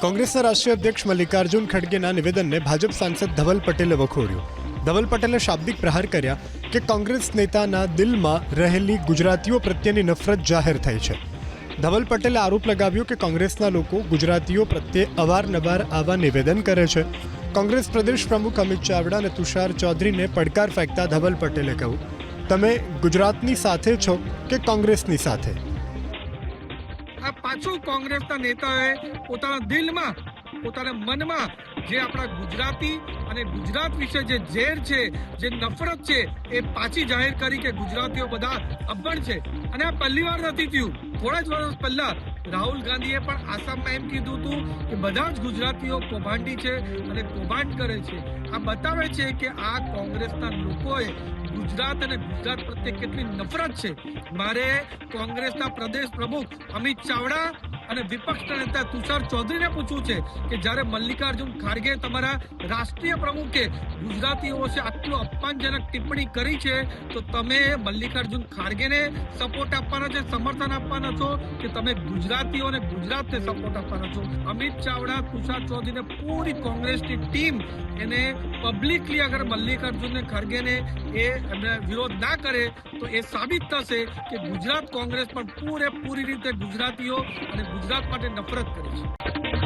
કોંગ્રેસના રાષ્ટ્રીય અધ્યક્ષ મલ્લિકાર્જુન ખડગેના નિવેદનને ભાજપ સાંસદ ધવલ પટેલે વખોડ્યું. ધવલ પટેલે શાબ્દિક પ્રહાર કર્યા કે કોંગ્રેસ નેતાના દિલમાં રહેલી ગુજરાતીઓ પ્રત્યેની નફરત જાહેર થઈ છે. ધવલ પટેલે આરોપ લગાવ્યો કે કોંગ્રેસના લોકો ગુજરાતીઓ પ્રત્યે અવારનવાર આવા નિવેદન કરે છે. કોંગ્રેસ પ્રદેશ પ્રમુખ અમિત ચાવડા અને તુષાર ચૌધરીને પડકાર ફેંકતા ધવલ પટેલે કહ્યું, તમે ગુજરાતની સાથે છો કે કોંગ્રેસની સાથે? આ પાછું કોંગ્રેસના નેતાઓએ પોતાના દિલમાં, પોતાના મનમાં જે આપણા ગુજરાતી અને ગુજરાત વિશે જે ઝેર છે, જે નફરત છે, એ પાછી જાહેર કરી કે ગુજરાતીઓ બધા અભણ છે. અને આ પહેલી વાર નથી થયું. થોડા જ વર્ષ પહેલા રાહુલ ગાંધીએ પણ આસામમાં એમ કીધું હતું કે બધા જ ગુજરાતીઓ કૌભાંડી છે અને કૌભાંડ કરે છે. આ બતાવે છે કે આ કોંગ્રેસના લોકોએ ગુજરાત અને ગુજરાત પ્રત્યે કેટલી નફરત છે. મારે કોંગ્રેસના પ્રદેશ પ્રમુખ અમિત ચાવડા અને વિપક્ષના નેતા તુષાર ચૌધરીને પૂછવું છે કે જ્યારે મલ્લિકાર્જુન ખડગે તમારા રાષ્ટ્રીય પ્રમુખે ગુજરાતીઓ વિશે આટલું અપમાનજનક ટિપ્પણી કરી છે, તો તમે મલ્લિકાર્જુન ખડગેને સપોર્ટ આપવાના છે, સમર્થન આપવાના છો કે તમે ગુજરાતીઓ અને ગુજરાતને સપોર્ટ આપવાના છો? અમિત ચાવડા, તુષાર ચૌધરીને પૂરી કોંગ્રેસની ટીમ એને પબ્લિકલી અગર મલ્લિકાર્જુન ખડગેને એમને વિરોધ ના કરે તો એ સાબિત થશે કે ગુજરાત કોંગ્રેસ પણ પૂરેપૂરી રીતે ગુજરાતીઓ અને ગુજરાત માટે નફરત કરે છે.